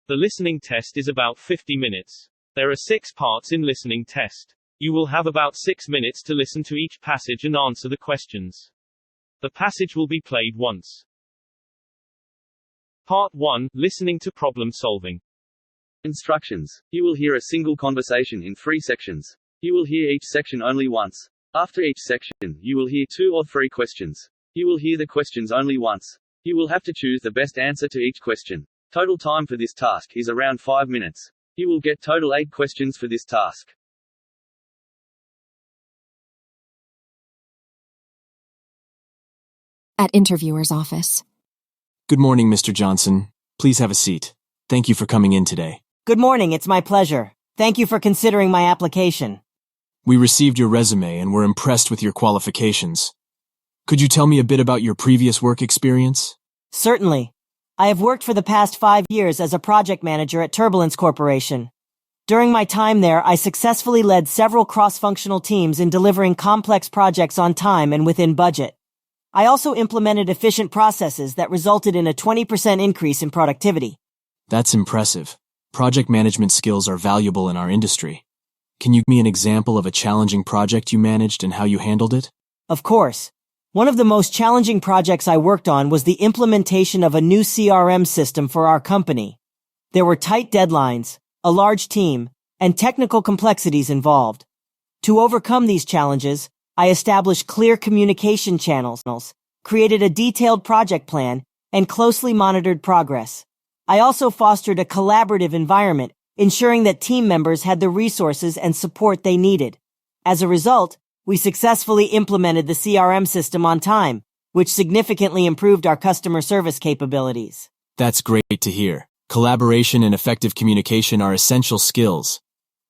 The listening test is about 50 minutes. There are 6 parts in listening test. You will have about 6 minutes to listen to each passage and answer the questions. The passage will be played once. Part 1, Listening to Problem Solving. Instructions. You will hear a single conversation in 3 sections. You will hear each section only once. After each section, you will hear 2 or 3 questions. You will hear the questions only once. You will have to choose the best answer to each question. Total time for this task is around 5 minutes. You will get total 8 questions for this task. At interviewer's office. Good morning, Mr. Johnson. Please have a seat. Thank you for coming in today. Good morning, it's my pleasure. Thank you for considering my application. We received your resume and were impressed with your qualifications. Could you tell me a bit about your previous work experience? Certainly. I have worked for the past 5 years as a project manager at Turbulence Corporation. During my time there, I successfully led several cross-functional teams in delivering complex projects on time and within budget. I also implemented efficient processes that resulted in a 20% increase in productivity. That's impressive. Project management skills are valuable in our industry. Can you give me an example of a challenging project you managed and how you handled it? Of course. One of the most challenging projects I worked on was the implementation of a new CRM system for our company. There were tight deadlines, a large team, and technical complexities involved. To overcome these challenges, I established clear communication channels, created a detailed project plan, and closely monitored progress. I also fostered a collaborative environment, ensuring that team members had the resources and support they needed. As a result, we successfully implemented the CRM system on time, which significantly improved our customer service capabilities. That's great to hear. Collaboration and effective communication are essential skills.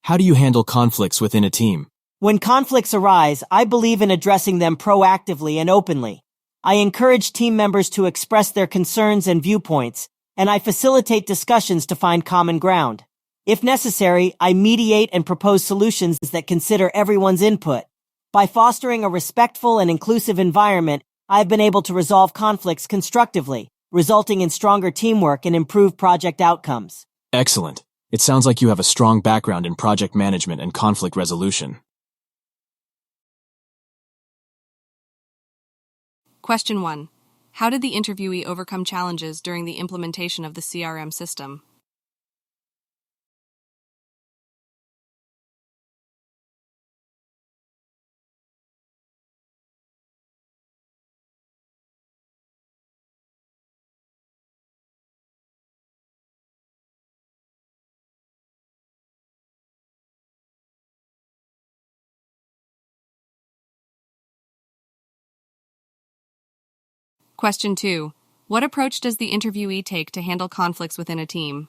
How do you handle conflicts within a team? When conflicts arise, I believe in addressing them proactively and openly. I encourage team members to express their concerns and viewpoints, and I facilitate discussions to find common ground. If necessary, I mediate and propose solutions that consider everyone's input. By fostering a respectful and inclusive environment, I've been able to resolve conflicts constructively, resulting in stronger teamwork and improved project outcomes. Excellent. It sounds like you have a strong background in project management and conflict resolution. Question 1. How did the interviewee overcome challenges during the implementation of the CRM system? Question 2. What approach does the interviewee take to handle conflicts within a team?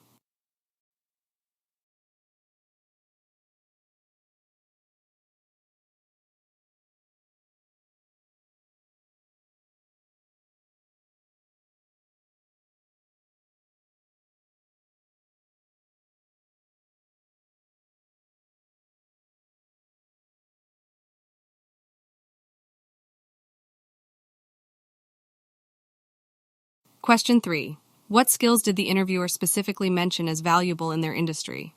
Question 3. What skills did the interviewer specifically mention as valuable in their industry?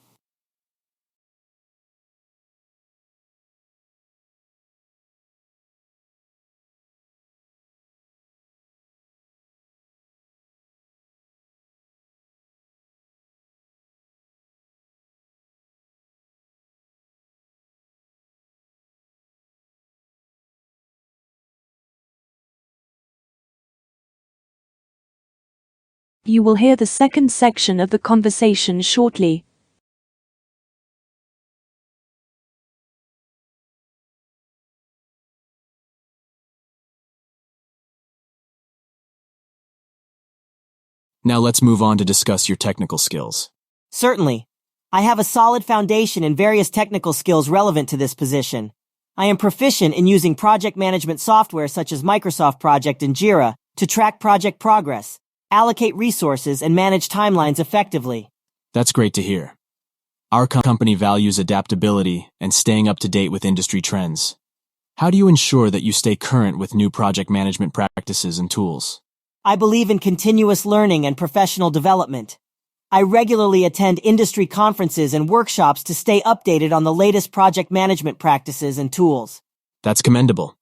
You will hear the second section of the conversation shortly. Now let's move on to discuss your technical skills. Certainly. I have a solid foundation in various technical skills relevant to this position. I am proficient in using project management software such as Microsoft Project and Jira to track project progress, allocate resources, and manage timelines effectively. That's great to hear. Our company values adaptability and staying up to date with industry trends. How do you ensure that you stay current with new project management practices and tools? I believe in continuous learning and professional development. I regularly attend industry conferences and workshops to stay updated on the latest project management practices and tools. That's commendable.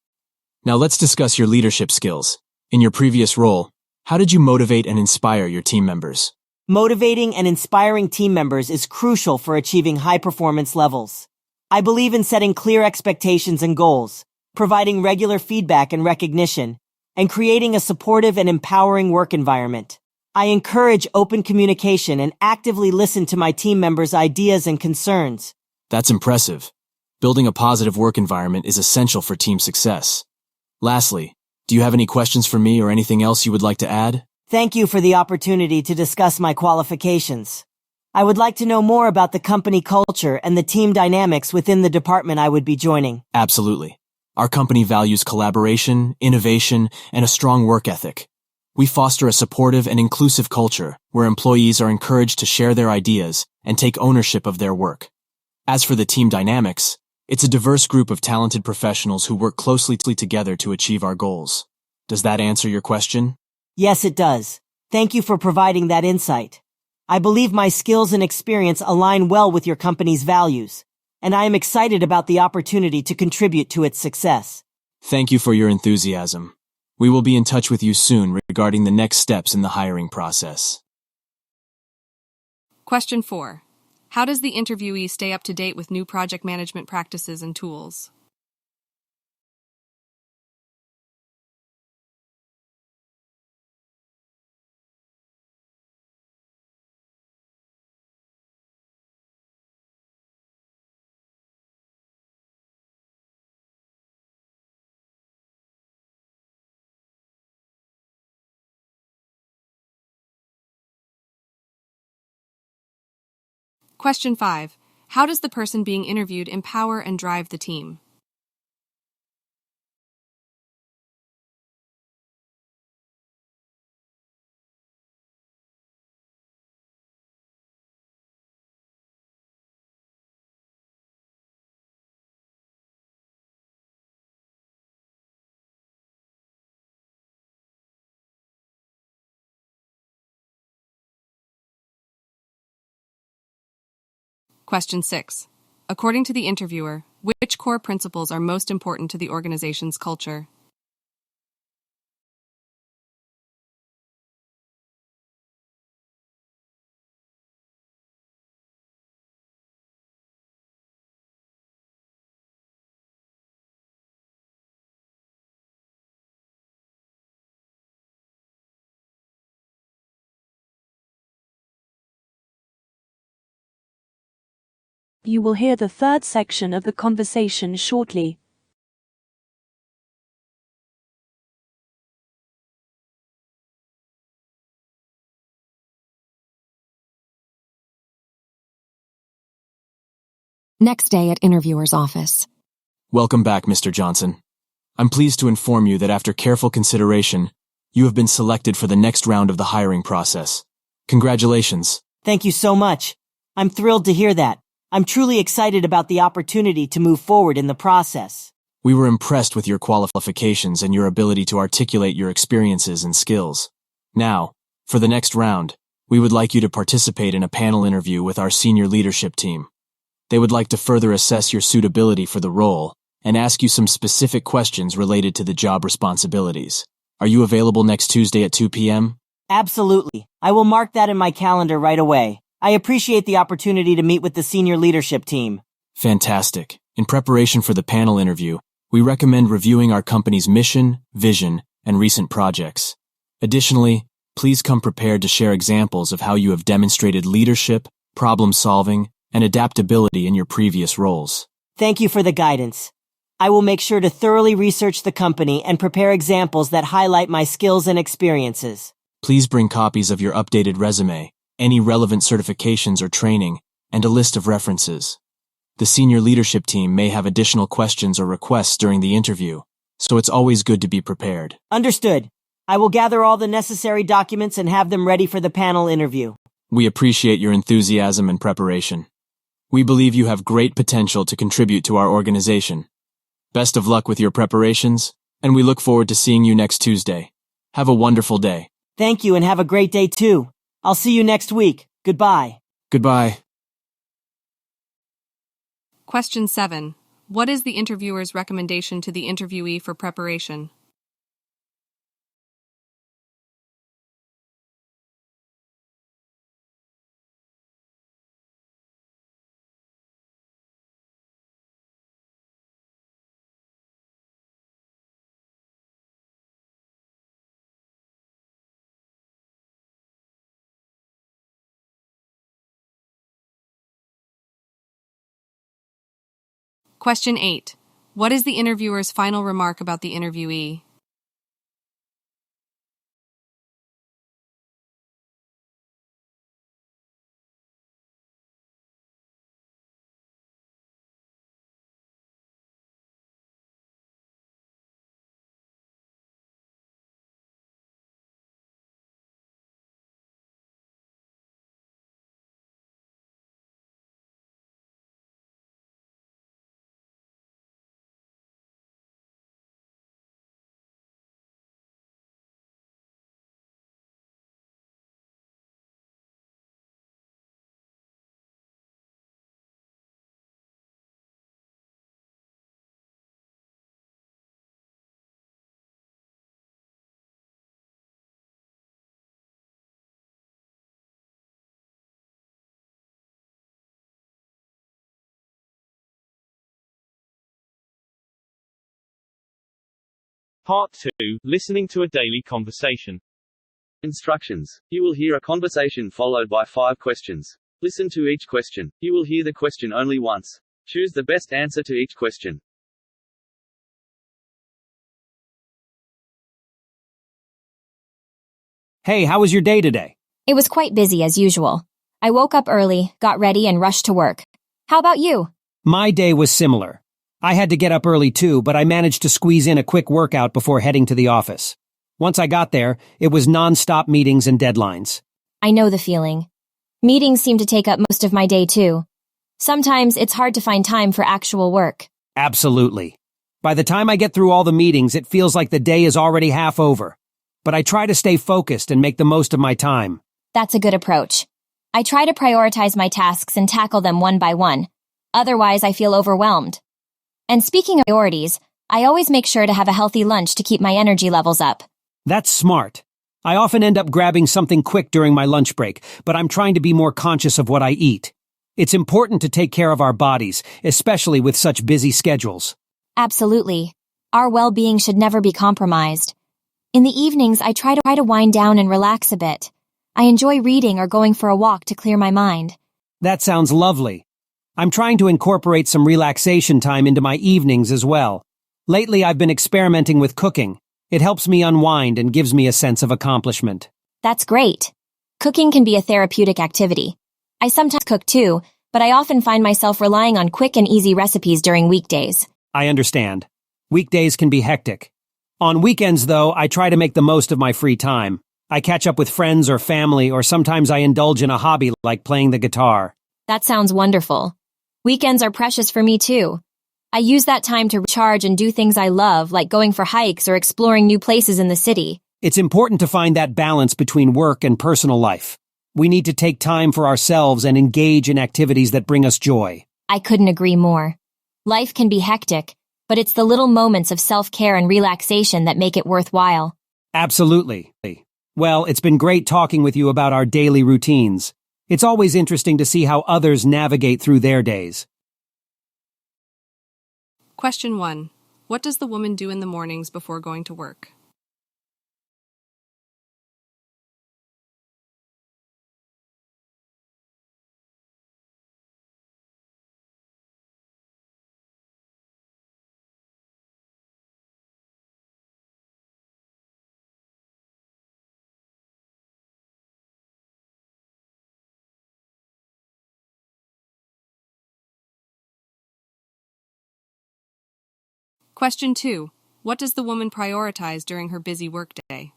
Now let's discuss your leadership skills. In your previous role, how did you motivate and inspire your team members? Motivating and inspiring team members is crucial for achieving high performance levels. I believe in setting clear expectations and goals, providing regular feedback and recognition, and creating a supportive and empowering work environment. I encourage open communication and actively listen to my team members' ideas and concerns. That's impressive. Building a positive work environment is essential for team success. Lastly, do you have any questions for me or anything else you would like to add? Thank you for the opportunity to discuss my qualifications. I would like to know more about the company culture and the team dynamics within the department I would be joining. Absolutely. Our company values collaboration, innovation, and a strong work ethic. We foster a supportive and inclusive culture where employees are encouraged to share their ideas and take ownership of their work. As for the team dynamics, it's a diverse group of talented professionals who work closely together to achieve our goals. Does that answer your question? Yes, it does. Thank you for providing that insight. I believe my skills and experience align well with your company's values, and I am excited about the opportunity to contribute to its success. Thank you for your enthusiasm. We will be in touch with you soon regarding the next steps in the hiring process. Question 4. How does the interviewee stay up to date with new project management practices and tools? Question 5. How does the person being interviewed empower and drive the team? Question 6. According to the interviewer, which core principles are most important to the organization's culture? You will hear the third section of the conversation shortly. Next day at interviewer's office. Welcome back, Mr. Johnson. I'm pleased to inform you that after careful consideration, you have been selected for the next round of the hiring process. Congratulations. Thank you so much. I'm thrilled to hear that. I'm truly excited about the opportunity to move forward in the process. We were impressed with your qualifications and your ability to articulate your experiences and skills. Now, for the next round, we would like you to participate in a panel interview with our senior leadership team. They would like to further assess your suitability for the role and ask you some specific questions related to the job responsibilities. Are you available next Tuesday at 2 p.m.? Absolutely. I will mark that in my calendar right away. I appreciate the opportunity to meet with the senior leadership team. Fantastic. In preparation for the panel interview, we recommend reviewing our company's mission, vision, and recent projects. Additionally, please come prepared to share examples of how you have demonstrated leadership, problem-solving, and adaptability in your previous roles. Thank you for the guidance. I will make sure to thoroughly research the company and prepare examples that highlight my skills and experiences. Please bring copies of your updated resume, any relevant certifications or training, and a list of references. The senior leadership team may have additional questions or requests during the interview, so it's always good to be prepared. Understood. I will gather all the necessary documents and have them ready for the panel interview. We appreciate your enthusiasm and preparation. We believe you have great potential to contribute to our organization. Best of luck with your preparations, and we look forward to seeing you next Tuesday. Have a wonderful day. Thank you and have a great day too. I'll see you next week. Goodbye. Goodbye. Question 7. What is the interviewer's recommendation to the interviewee for preparation? Question 8. What is the interviewer's final remark about the interviewee? Part 2. Listening to a daily conversation. Instructions. You will hear a conversation followed by 5 questions. Listen to each question. You will hear the question only once. Choose the best answer to each question. Hey, how was your day today? It was quite busy as usual. I woke up early, got ready, and rushed to work. How about you? My day was similar. I had to get up early too, but I managed to squeeze in a quick workout before heading to the office. Once I got there, it was non-stop meetings and deadlines. I know the feeling. Meetings seem to take up most of my day too. Sometimes it's hard to find time for actual work. Absolutely. By the time I get through all the meetings, it feels like the day is already half over. But I try to stay focused and make the most of my time. That's a good approach. I try to prioritize my tasks and tackle them one by one. Otherwise, I feel overwhelmed. And speaking of priorities, I always make sure to have a healthy lunch to keep my energy levels up. That's smart. I often end up grabbing something quick during my lunch break, but I'm trying to be more conscious of what I eat. It's important to take care of our bodies, especially with such busy schedules. Absolutely. Our well-being should never be compromised. In the evenings, I try to wind down and relax a bit. I enjoy reading or going for a walk to clear my mind. That sounds lovely. I'm trying to incorporate some relaxation time into my evenings as well. Lately, I've been experimenting with cooking. It helps me unwind and gives me a sense of accomplishment. That's great. Cooking can be a therapeutic activity. I sometimes cook too, but I often find myself relying on quick and easy recipes during weekdays. I understand. Weekdays can be hectic. On weekends, though, I try to make the most of my free time. I catch up with friends or family, or sometimes I indulge in a hobby like playing the guitar. That sounds wonderful. Weekends are precious for me too. I use that time to recharge and do things I love, like going for hikes or exploring new places in the city. It's important to find that balance between work and personal life. We need to take time for ourselves and engage in activities that bring us joy. I couldn't agree more. Life can be hectic, but it's the little moments of self-care and relaxation that make it worthwhile. Absolutely. Well, it's been great talking with you about our daily routines. It's always interesting to see how others navigate through their days. Question 1. What does the woman do in the mornings before going to work? Question 2. What does the woman prioritize during her busy workday?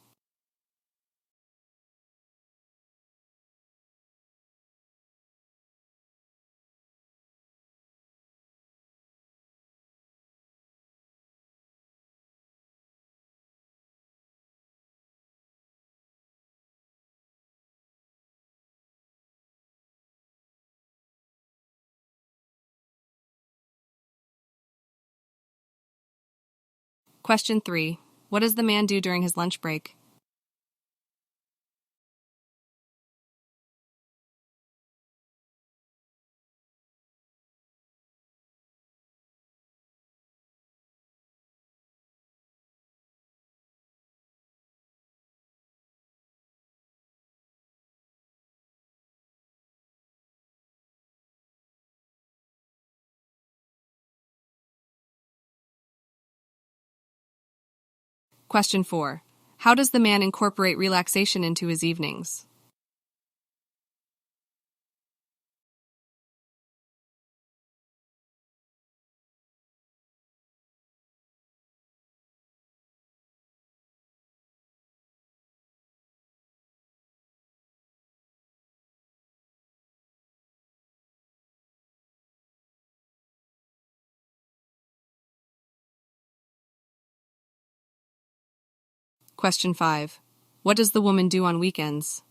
Question 3. What does the man do during his lunch break? Question 4. How does the man incorporate relaxation into his evenings? Question 5. What does the woman do on weekends?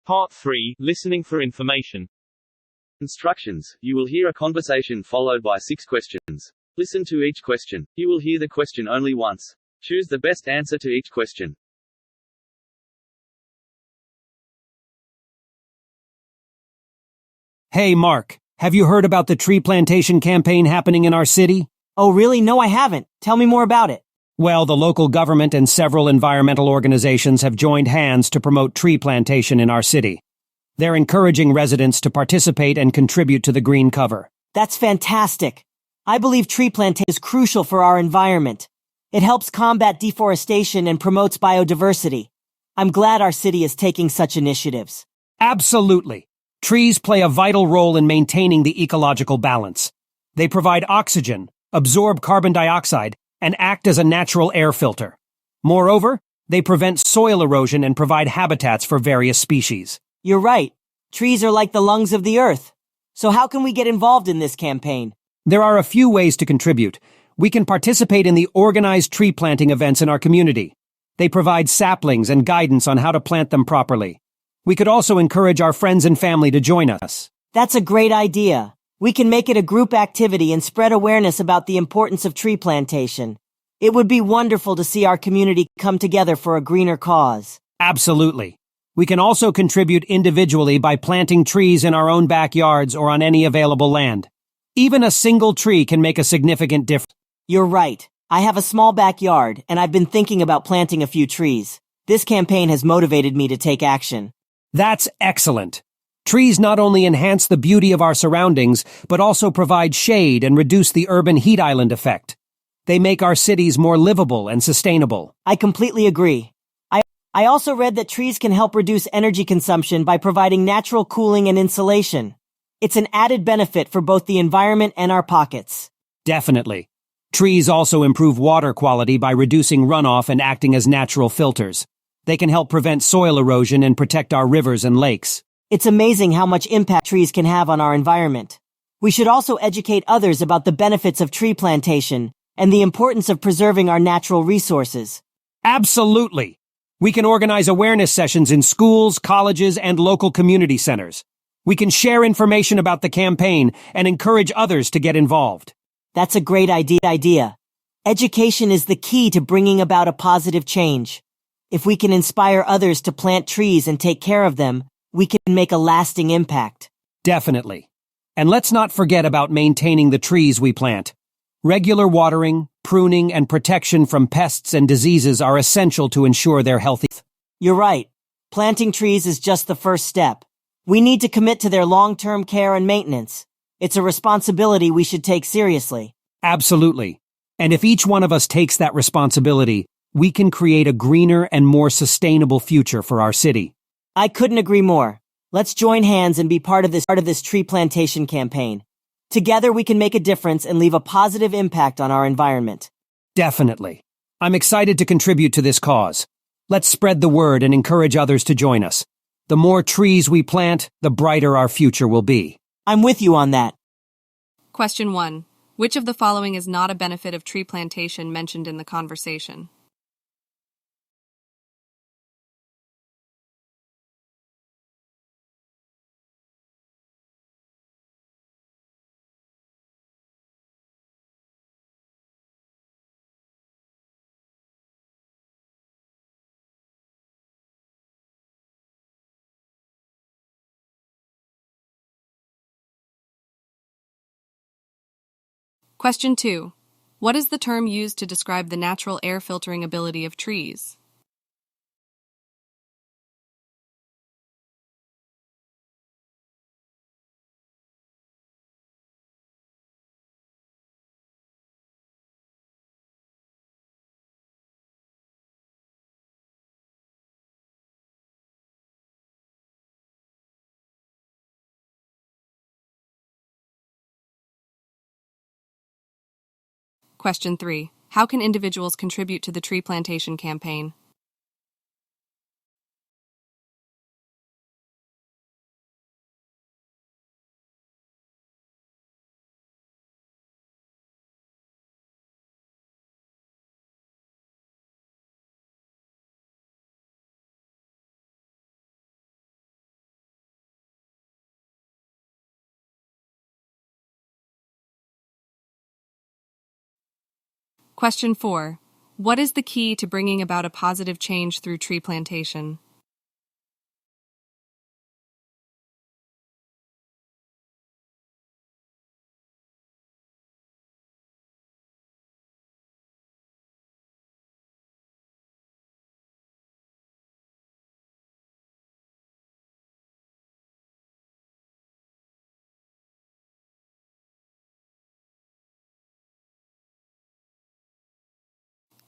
Part 3. Listening for information. Instructions. You will hear a conversation followed by 6 questions. Listen to each question. You will hear the question only once. Choose the best answer to each question. Hey, Mark, have you heard about the tree plantation campaign happening in our city? Oh, really? No, I haven't. Tell me more about it. Well, the local government and several environmental organizations have joined hands to promote tree plantation in our city. They're encouraging residents to participate and contribute to the green cover. That's fantastic. I believe tree plantation is crucial for our environment. It helps combat deforestation and promotes biodiversity. I'm glad our city is taking such initiatives. Absolutely. Trees play a vital role in maintaining the ecological balance. They provide oxygen, absorb carbon dioxide, and act as a natural air filter. Moreover, they prevent soil erosion and provide habitats for various species. You're right. Trees are like the lungs of the earth. So how can we get involved in this campaign? There are a few ways to contribute. We can participate in the organized tree planting events in our community. They provide saplings and guidance on how to plant them properly. We could also encourage our friends and family to join us. That's a great idea. We can make it a group activity and spread awareness about the importance of tree plantation. It would be wonderful to see our community come together for a greener cause. Absolutely. We can also contribute individually by planting trees in our own backyards or on any available land. Even a single tree can make a significant difference. You're right. I have a small backyard, and I've been thinking about planting a few trees. This campaign has motivated me to take action. That's excellent. Trees not only enhance the beauty of our surroundings, but also provide shade and reduce the urban heat island effect. They make our cities more livable and sustainable. I completely agree. I also read that trees can help reduce energy consumption by providing natural cooling and insulation. It's an added benefit for both the environment and our pockets. Definitely. Trees also improve water quality by reducing runoff and acting as natural filters. They can help prevent soil erosion and protect our rivers and lakes. It's amazing how much impact trees can have on our environment. We should also educate others about the benefits of tree plantation and the importance of preserving our natural resources. Absolutely. We can organize awareness sessions in schools, colleges, and local community centers. We can share information about the campaign and encourage others to get involved. That's a great idea. Education is the key to bringing about a positive change. If we can inspire others to plant trees and take care of them, we can make a lasting impact. Definitely. And let's not forget about maintaining the trees we plant. Regular watering, pruning, and protection from pests and diseases are essential to ensure their healthy. You're right. Planting trees is just the first step. We need to commit to their long-term care and maintenance. It's a responsibility we should take seriously. Absolutely. And if each one of us takes that responsibility, we can create a greener and more sustainable future for our city. I couldn't agree more. Let's join hands and be part of this tree plantation campaign. Together we can make a difference and leave a positive impact on our environment. Definitely. I'm excited to contribute to this cause. Let's spread the word and encourage others to join us. The more trees we plant, the brighter our future will be. I'm with you on that. Question 1. Which of the following is not a benefit of tree plantation mentioned in the conversation? Question 2. What is the term used to describe the natural air filtering ability of trees? Question 3. How can individuals contribute to the tree plantation campaign? Question 4. What is the key to bringing about a positive change through tree plantation?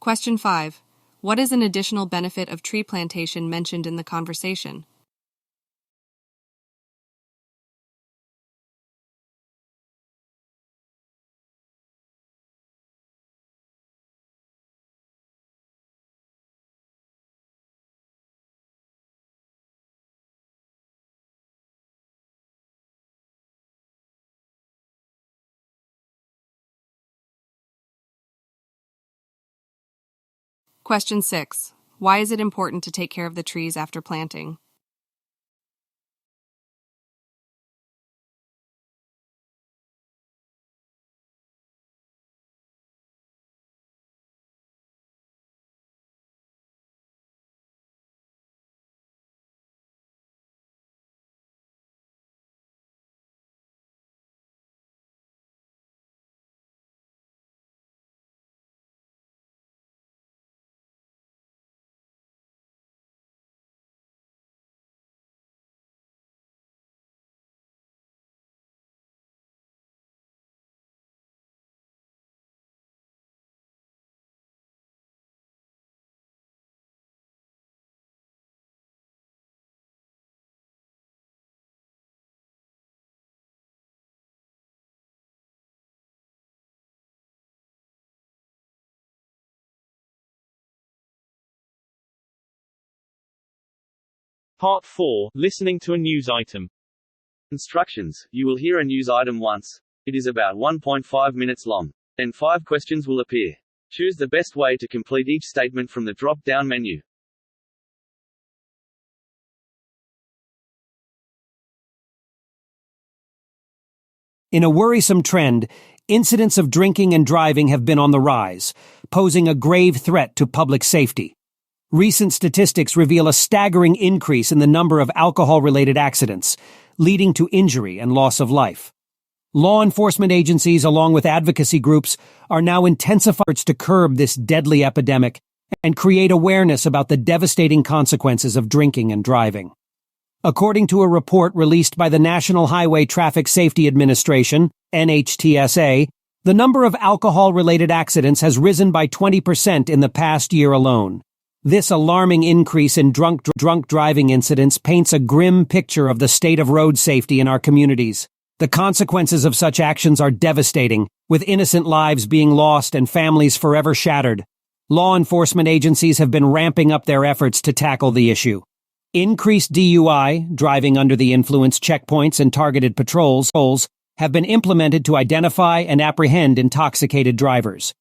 Question 5. What is an additional benefit of tree plantation mentioned in the conversation? Question 6. Why is it important to take care of the trees after planting? Part 4. Listening to a news item. Instructions. You will hear a news item once. It is about 1.5 minutes long. Then 5 questions will appear. Choose the best way to complete each statement from the drop-down menu. In a worrisome trend, incidents of drinking and driving have been on the rise, posing a grave threat to public safety. Recent statistics reveal a staggering increase in the number of alcohol-related accidents, leading to injury and loss of life. Law enforcement agencies, along with advocacy groups, are now intensifying efforts to curb this deadly epidemic and create awareness about the devastating consequences of drinking and driving. According to a report released by the National Highway Traffic Safety Administration, NHTSA, the number of alcohol-related accidents has risen by 20% in the past year alone. This alarming increase in drunk driving incidents paints a grim picture of the state of road safety in our communities. The consequences of such actions are devastating, with innocent lives being lost and families forever shattered. Law enforcement agencies have been ramping up their efforts to tackle the issue. Increased DUI, driving under the influence checkpoints and targeted patrols have been implemented to identify and apprehend intoxicated drivers.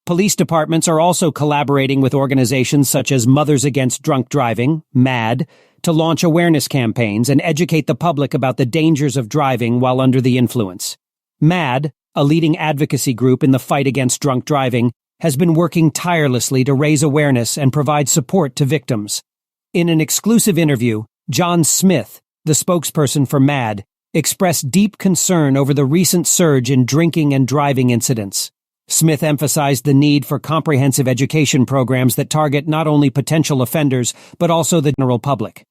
Police departments are also collaborating with organizations such as Mothers Against Drunk Driving, MAD, to launch awareness campaigns and educate the public about the dangers of driving while under the influence. MAD, a leading advocacy group in the fight against drunk driving, has been working tirelessly to raise awareness and provide support to victims. In an exclusive interview, John Smith, the spokesperson for MAD, expressed deep concern over the recent surge in drinking and driving incidents. Smith emphasized the need for comprehensive education programs that target not only potential offenders, but also the general public.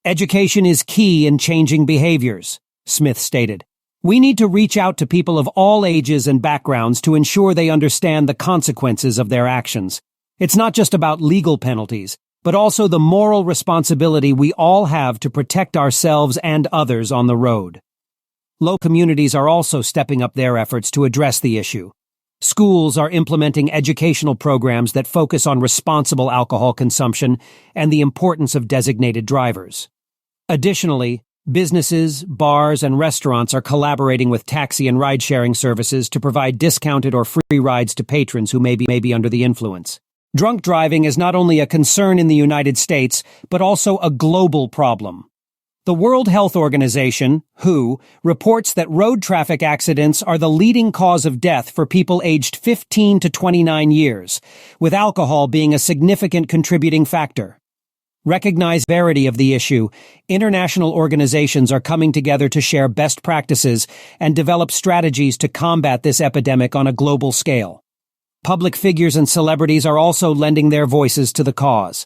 Education is key in changing behaviors, Smith stated. We need to reach out to people of all ages and backgrounds to ensure they understand the consequences of their actions. It's not just about legal penalties, but also the moral responsibility we all have to protect ourselves and others on the road. Local communities are also stepping up their efforts to address the issue. Schools are implementing educational programs that focus on responsible alcohol consumption and the importance of designated drivers. Additionally, businesses, bars, and restaurants are collaborating with taxi and ride-sharing services to provide discounted or free rides to patrons who may be under the influence. Drunk driving is not only a concern in the United States, but also a global problem. The World Health Organization, WHO, reports that road traffic accidents are the leading cause of death for people aged 15 to 29 years, with alcohol being a significant contributing factor. Recognize the severity of the issue, international organizations are coming together to share best practices and develop strategies to combat this epidemic on a global scale. Public figures and celebrities are also lending their voices to the cause.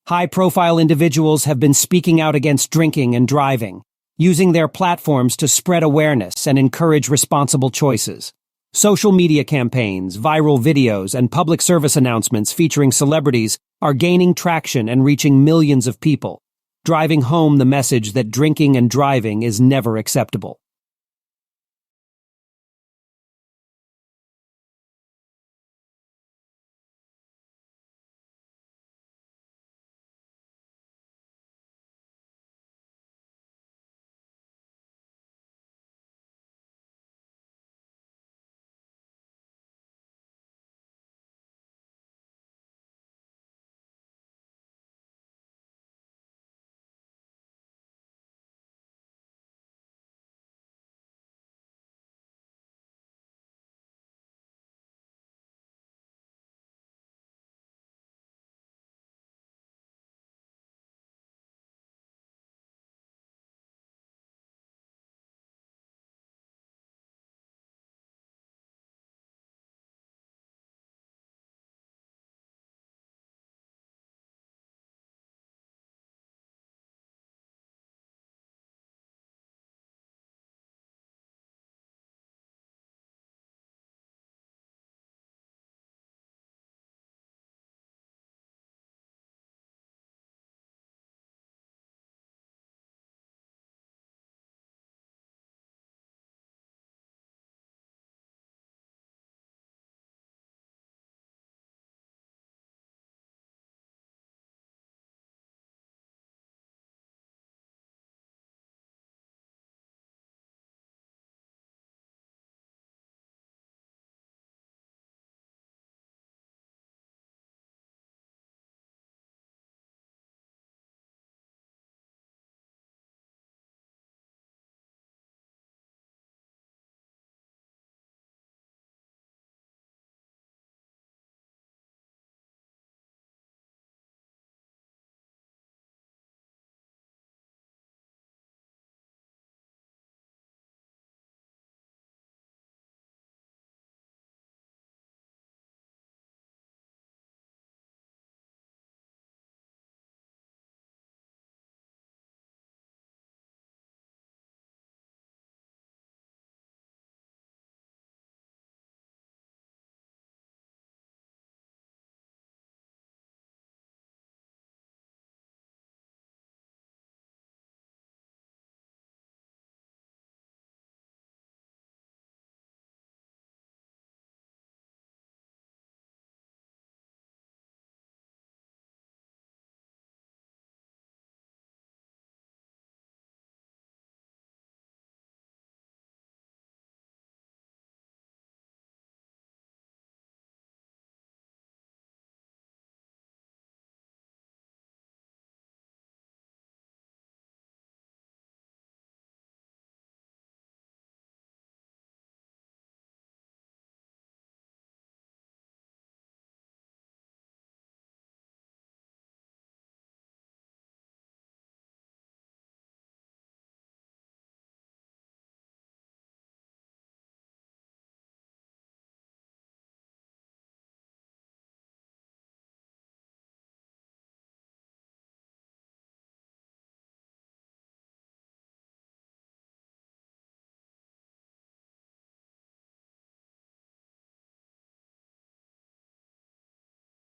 High-profile individuals have been speaking out against drinking and driving, using their platforms to spread awareness and encourage responsible choices. Social media campaigns, viral videos, and public service announcements featuring celebrities are gaining traction and reaching millions of people, driving home the message that drinking and driving is never acceptable.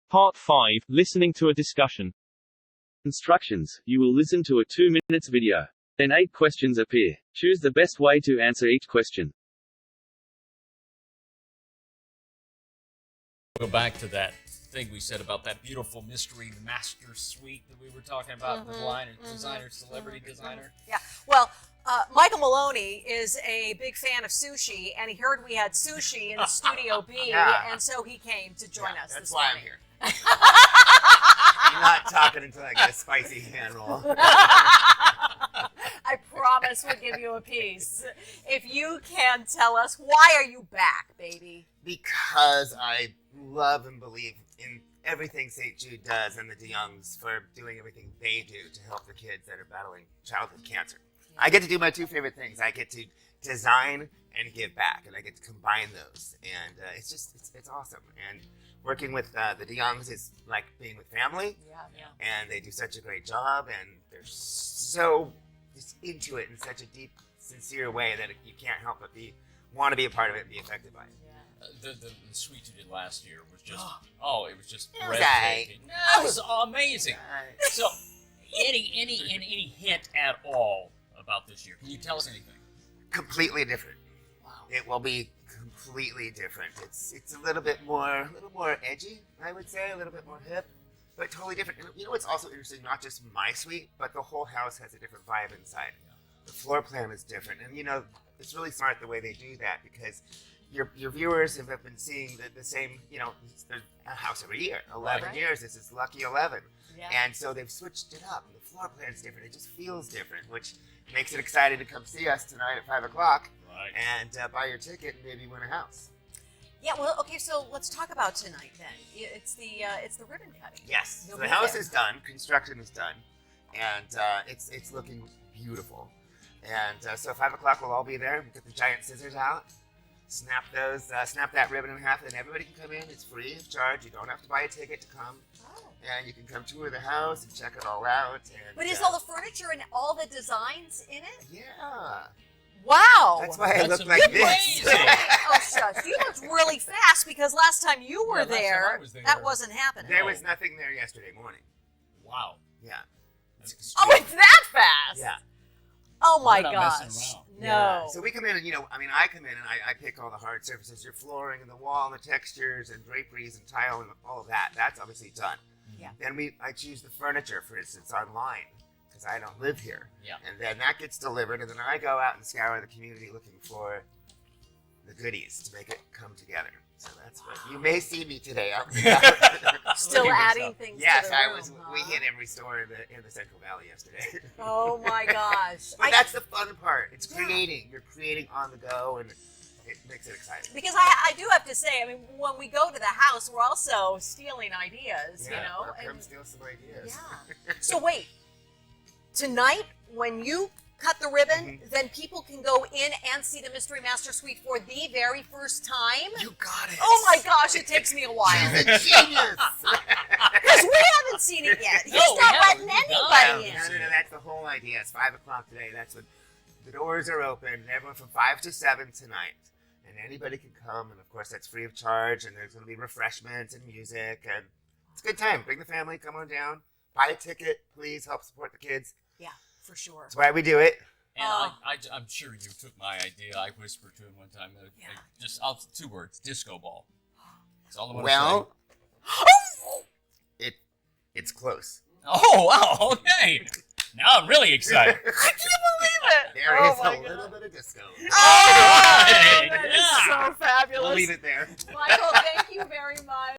Part 5, listening to a discussion. Instructions. You will listen to a 2-minute video. Then 8 questions appear. Choose the best way to answer each question. Go back to that thing we said about that beautiful mystery master suite that we were talking about, designer, celebrity designer. Yeah. Well, Michael Maloney is a big fan of sushi, and he heard we had sushi in Studio B, and so he came to join us. That's this why morning. I'm here. I'm not talking until I get a spicy hand roll. I promise we'll give you a piece. If you can tell us, why are you back, baby? Because I love and believe in everything St. Jude does and the DeYoungs for doing everything they do to help the kids that are battling childhood cancer. I get to do my 2 favorite things. I get to design and give back, and I get to combine those. And it's awesome. And working with the DeYoungs is like being with family. And they do such a great job, and they're so just into it in such a deep, sincere way that you can't help but want to be a part of it and be affected by it. The suite you did last year was just, it was just It was breathtaking. That was amazing. So, any hint at all about this year? Can you tell us anything? Completely different. Wow. It will be completely different. It's a little more edgy, I would say, a little bit more hip, but totally different. And you know what's also interesting? Not just my suite, but the whole house has a different vibe inside. The floor plan is different, and it's really smart the way they do that, because your viewers have been seeing the same, there's a house every year. 11 years, this is lucky 11. And so they've switched it up. The floor plan's different. It just feels different, which makes it exciting to come see us tonight at 5 o'clock and buy your ticket and maybe win a house. Yeah, well, okay, so let's talk about tonight then. It's the ribbon cutting. Yes, so the house is done, construction is done, and it's looking beautiful. And so 5 o'clock we'll all be there. We'll get the giant scissors out, snap that ribbon in half, and everybody can come in. It's free of charge. You don't have to buy a ticket to come. And you can come tour the house and check it all out. And, but is all the furniture and all the designs in it? Yeah. Wow. That's why I look like this. Oh, shush. You looked really fast, because last time you were there, that wasn't happening. There was nothing there yesterday morning. Wow. Yeah. Oh, it's that fast? Yeah. Oh, my gosh. No. Yeah. So we come in and, I come in and I pick all the hard surfaces, your flooring and the wall and the textures and draperies and tile and all of that. That's obviously done. Yeah. Then I choose the furniture, for instance, online, because I don't live here. Yeah. And then that gets delivered, and then I go out and scour the community looking for the goodies to make it come together. So that's what you may see me today out Still adding things to the room. We hit every store in the Central Valley yesterday. Oh my gosh. But that's the fun part. It's creating. You're creating on the go, and it makes it exciting. Because I do have to say, when we go to the house, we're also stealing ideas, Come steal some ideas. Yeah. So wait, tonight when you cut the ribbon, then people can go in and see the Mystery Master Suite for the very first time? You got it. Oh my gosh, it takes me a while. She's a genius. Because we haven't seen it yet. He's not letting anybody in. No, that's the whole idea. It's 5 o'clock today. That's when the doors are open. Everyone from 5 to 7 tonight. And anybody can come, and of course that's free of charge, and there's going to be refreshments and music, and it's a good time. Bring the family, come on down, buy a ticket, please help support the kids. Yeah, for sure. That's why we do it. And I'm sure you took my idea. I whispered to him one time, just 2 words, disco ball. That's all I want to say. It's close. Oh, wow, okay. Now I'm really excited. I can't believe it. There is a little bit of disco. Oh, that is so fabulous. We'll leave it there. Michael, thank you very much.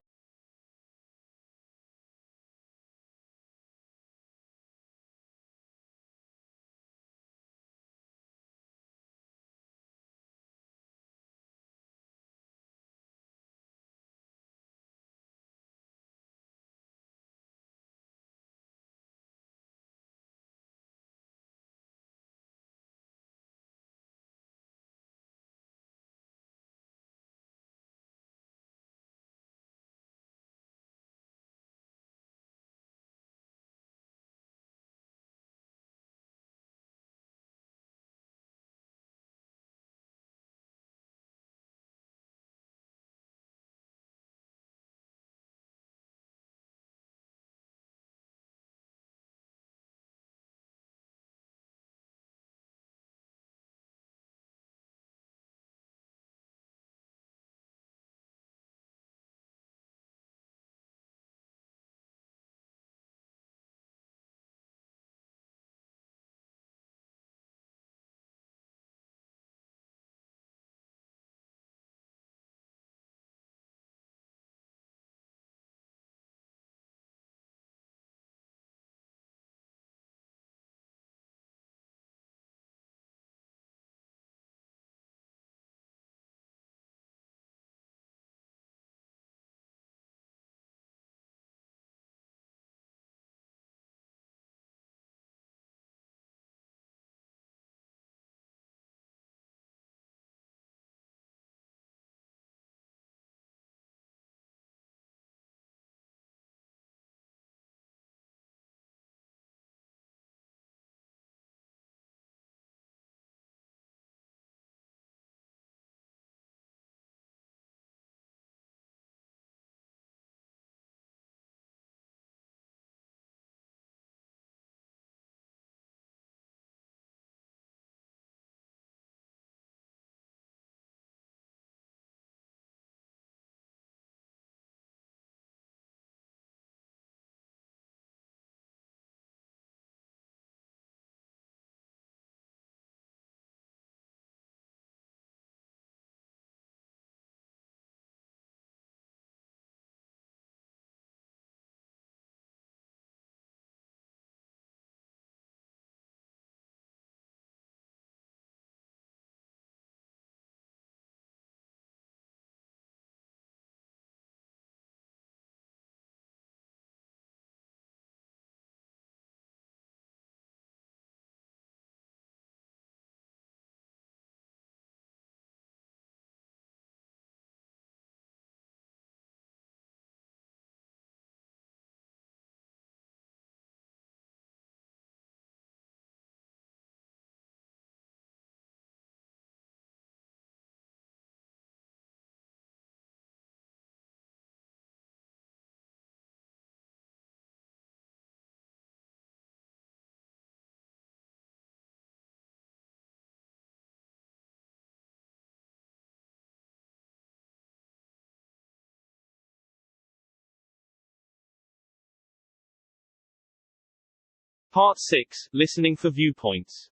Part 6, Listening for Viewpoints.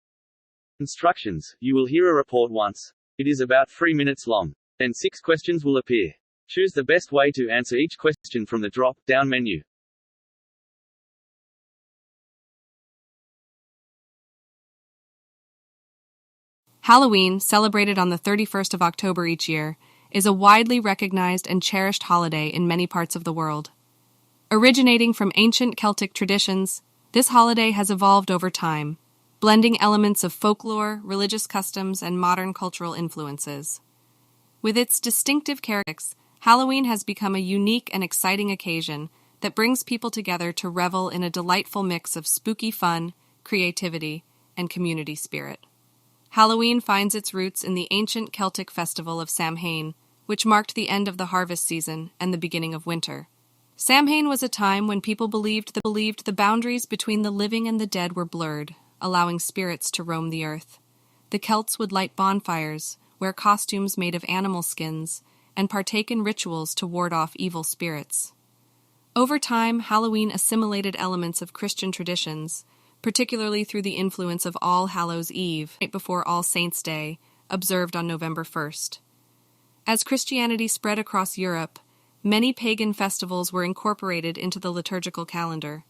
Instructions. You will hear a report once. It is about 3 minutes long. Then 6 questions will appear. Choose the best way to answer each question from the drop-down menu. Halloween, celebrated on the 31st of October each year, is a widely recognized and cherished holiday in many parts of the world. Originating from ancient Celtic traditions, this holiday has evolved over time, blending elements of folklore, religious customs, and modern cultural influences. With its distinctive characteristics, Halloween has become a unique and exciting occasion that brings people together to revel in a delightful mix of spooky fun, creativity, and community spirit. Halloween finds its roots in the ancient Celtic festival of Samhain, which marked the end of the harvest season and the beginning of winter. Samhain was a time when people believed the boundaries between the living and the dead were blurred, allowing spirits to roam the earth. The Celts would light bonfires, wear costumes made of animal skins, and partake in rituals to ward off evil spirits. Over time, Halloween assimilated elements of Christian traditions, particularly through the influence of All Hallows' Eve, right before All Saints' Day, observed on November 1st. As Christianity spread across Europe, many pagan festivals were incorporated into the liturgical calendar.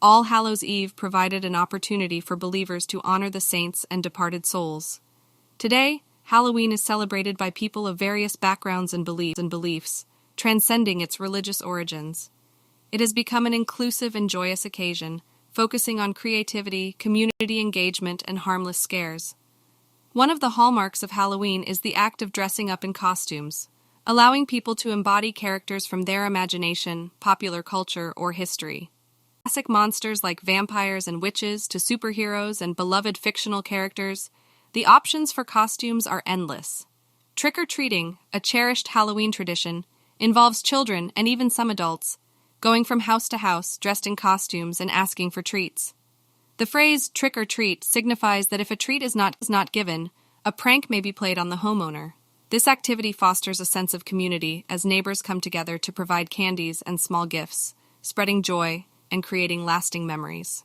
All Hallows' Eve provided an opportunity for believers to honor the saints and departed souls. Today, Halloween is celebrated by people of various backgrounds and beliefs, transcending its religious origins. It has become an inclusive and joyous occasion, focusing on creativity, community engagement, and harmless scares. One of the hallmarks of Halloween is the act of dressing up in costumes, allowing people to embody characters from their imagination, popular culture, or history. Classic monsters like vampires and witches to superheroes and beloved fictional characters, the options for costumes are endless. Trick-or-treating, a cherished Halloween tradition, involves children and even some adults, going from house to house, dressed in costumes and asking for treats. The phrase trick or treat signifies that if a treat is not given, a prank may be played on the homeowner. This activity fosters a sense of community as neighbors come together to provide candies and small gifts, spreading joy and creating lasting memories.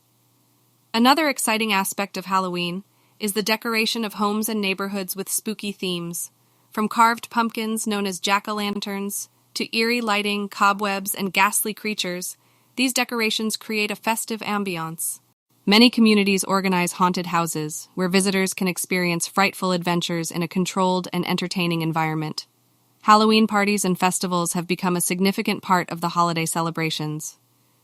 Another exciting aspect of Halloween is the decoration of homes and neighborhoods with spooky themes, from carved pumpkins known as jack-o'-lanterns to eerie lighting, cobwebs, and ghastly creatures. These decorations create a festive ambiance. Many communities organize haunted houses, where visitors can experience frightful adventures in a controlled and entertaining environment. Halloween parties and festivals have become a significant part of the holiday celebrations.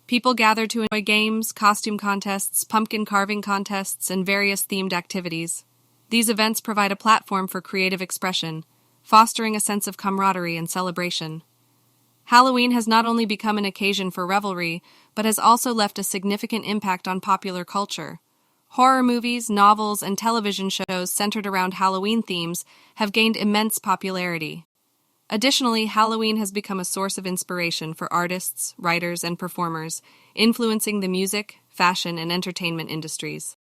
People gather to enjoy games, costume contests, pumpkin carving contests, and various themed activities. These events provide a platform for creative expression, fostering a sense of camaraderie and celebration. Halloween has not only become an occasion for revelry, but has also left a significant impact on popular culture. Horror movies, novels, and television shows centered around Halloween themes have gained immense popularity. Additionally, Halloween has become a source of inspiration for artists, writers, and performers, influencing the music, fashion, and entertainment industries.